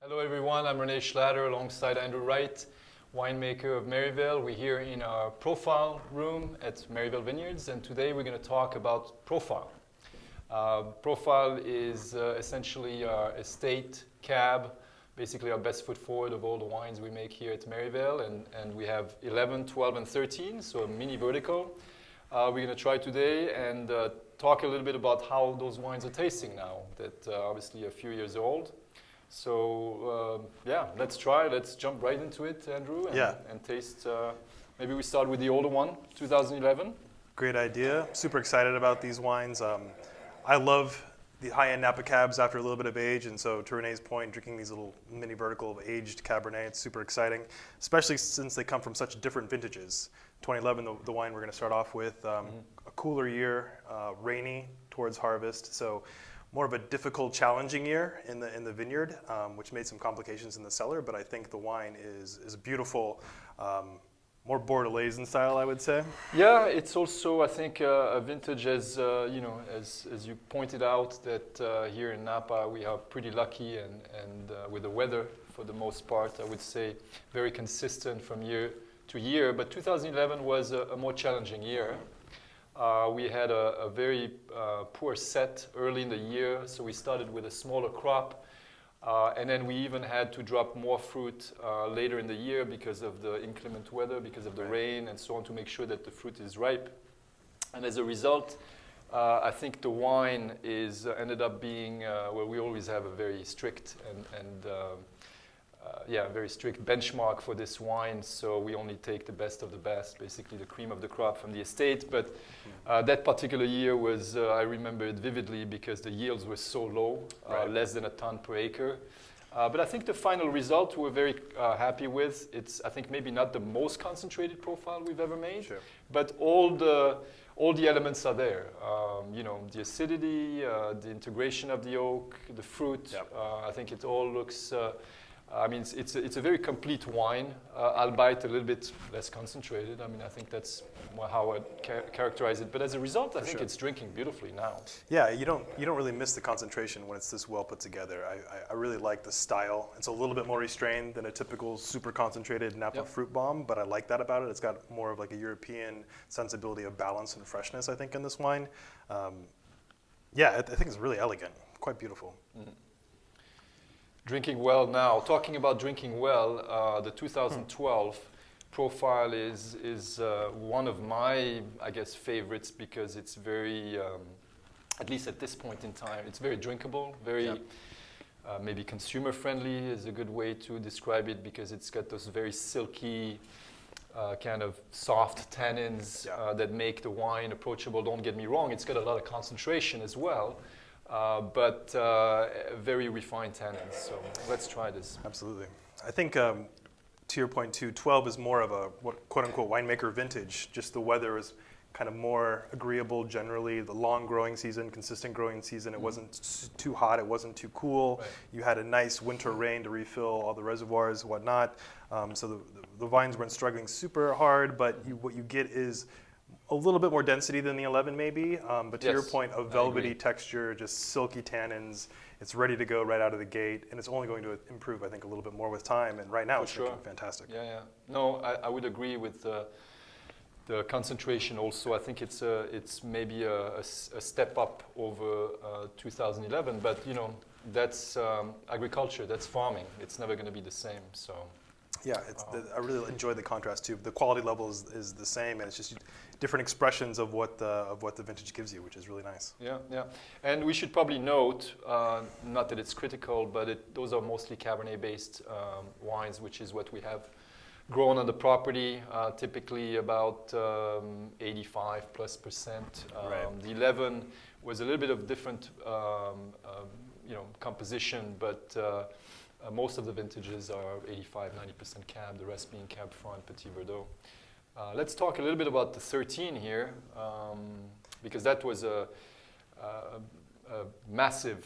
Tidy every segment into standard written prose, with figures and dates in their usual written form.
Hello everyone, I'm René Schlatter alongside Andrew Wright, winemaker of Merryvale. We're here in our profile room at Merryvale Vineyards, and today we're going to talk about profile. Profile is essentially our estate cab, basically our best foot forward of all the wines we make here at Merryvale, and we have 11, 12, and 13, so a mini vertical. We're going to try today and talk a little bit about how those wines are tasting now, that obviously a few years old. So let's try. Let's jump right into it, Andrew, and taste. Maybe we start with the older one, 2011. Great idea. Super excited about these wines. I love the high-end Napa cabs after a little bit of age, and so to Renee's point, drinking these little mini vertical of aged Cabernet, it's super exciting, especially since they come from such different vintages. 2011, the wine we're going to start off with, a cooler year, rainy towards harvest, so more of a difficult, challenging year in the vineyard, which made some complications in the cellar. But I think the wine is beautiful, more Bordelaise in style, I would say. Yeah, it's also I think a vintage as as you pointed out that here in Napa we are pretty lucky and with the weather for the most part, I would say very consistent from year to year. But 2011 was a more challenging year. We had a very poor set early in the year, so we started with a smaller crop, and then we even had to drop more fruit later in the year because of the inclement weather, because of the rain and so on, to make sure that the fruit is ripe. And as a result, I think the wine is ended up being, we always have a very strict and very strict benchmark for this wine, so we only take the best of the best, basically the cream of the crop from the estate. But that particular year was, I remember it vividly because the yields were so low, less than a ton per acre. But I think the final result we're very happy with. It's, I think, maybe not the most concentrated profile we've ever made, but all the elements are there. The acidity, the integration of the oak, the fruit. I think it all looks. It's a very complete wine, albeit a little bit less concentrated. I think that's how I'd characterize it. But as a result, I think it's drinking beautifully now. Yeah, you don't really miss the concentration when it's this well put together. I really like the style. It's a little bit more restrained than a typical super concentrated Napa fruit bomb, but I like that about it. It's got more of like a European sensibility of balance and freshness, I think, in this wine. I think it's really elegant, quite beautiful. Mm-hmm. Drinking well now. Talking about drinking well, the 2012 profile is one of my, I guess, favorites because it's very, at least at this point in time, it's very drinkable, very maybe consumer friendly is a good way to describe it because it's got those very silky, kind of soft tannins that make the wine approachable. Don't get me wrong, it's got a lot of concentration as well. But very refined tannins. So let's try this. Absolutely. I think to your point too, 12 is more of a quote unquote winemaker vintage. Just the weather is kind of more agreeable generally. The long growing season, consistent growing season. It wasn't too hot. It wasn't too cool. Right. You had a nice winter rain to refill all the reservoirs and whatnot. So the vines weren't struggling super hard, but what you get is a little bit more density than the 11 maybe, but to your point, a velvety texture, just silky tannins. It's ready to go right out of the gate, and it's only going to improve, I think, a little bit more with time. And right now, it's looking fantastic. Yeah. No, I would agree with the concentration. Also, I think it's maybe a step up over 2011. But that's agriculture. That's farming. It's never going to be the same. So. Yeah, I really enjoy the contrast too. The quality level is the same, and it's just different expressions of what the vintage gives you, which is really nice. Yeah. And we should probably note, not that it's critical, but those are mostly Cabernet-based wines, which is what we have grown on the property. Typically about 85+%. The 11 was a little bit of different, composition, but. Most of the vintages are 85-90% cab, the rest being cab franc, petit verdot. Let's talk a little bit about the 13 here, because that was a massive,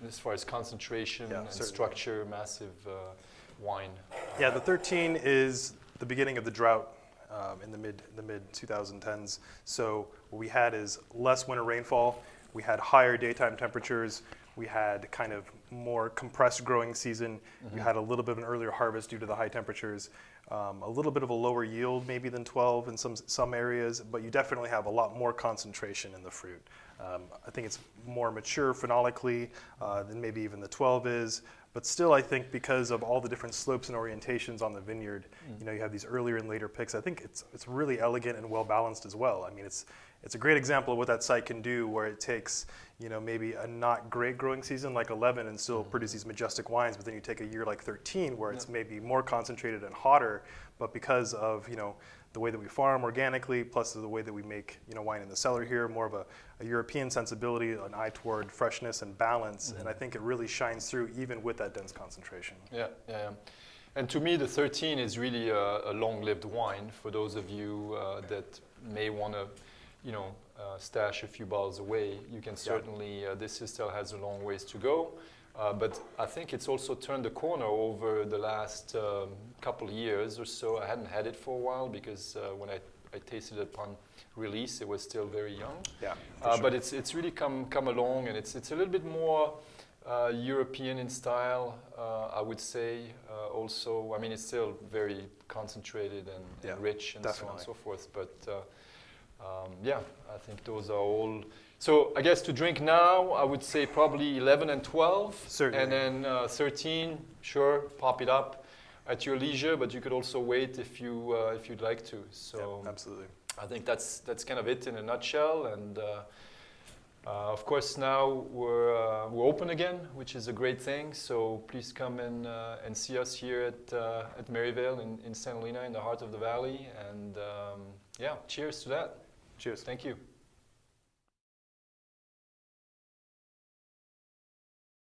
as far as concentration and structure, massive wine. Yeah, the 13 is the beginning of the drought in the mid 2010s. So what we had is less winter rainfall. We had higher daytime temperatures. We had kind of more compressed growing season. You had a little bit of an earlier harvest due to the high temperatures. A little bit of a lower yield maybe than 12 in some areas, but you definitely have a lot more concentration in the fruit. I think it's more mature phenolically than maybe even the 12 is, but still I think because of all the different slopes and orientations on the vineyard, you know, you have these earlier and later picks. I think it's really elegant and well balanced as well. I mean, it's a great example of what that site can do, where it takes, you know, maybe a not great growing season like 11 and still produce these majestic wines, but then you take a year like 13 where it's maybe more concentrated and hotter, but because of, you know, the way that we farm organically, plus the way that we make, you know, wine in the cellar here, more of a European sensibility, an eye toward freshness and balance, and I think it really shines through even with that dense concentration. Yeah. And to me, the 13 is really a long-lived wine for those of you that may want to, you know, stash a few bottles away. You can certainly, this still has a long ways to go, but I think it's also turned the corner over the last couple years or so. I hadn't had it for a while because when I tasted it upon release, it was still very young. Yeah, sure. But it's really come along, and it's a little bit more European in style, I would say. Also, I mean, it's still very concentrated and rich and so on and so forth. But yeah, I think those are all. So I guess to drink now, I would say probably 11 and 12. Certainly. And then 13, sure, pop it up at your leisure, but you could also wait if you'd like to. So absolutely. I think that's kind of it in a nutshell. And of course now we're open again, which is a great thing. So please come and see us here at Merryvale in St. Helena in the heart of the valley. And yeah, cheers to that. Cheers. Thank you.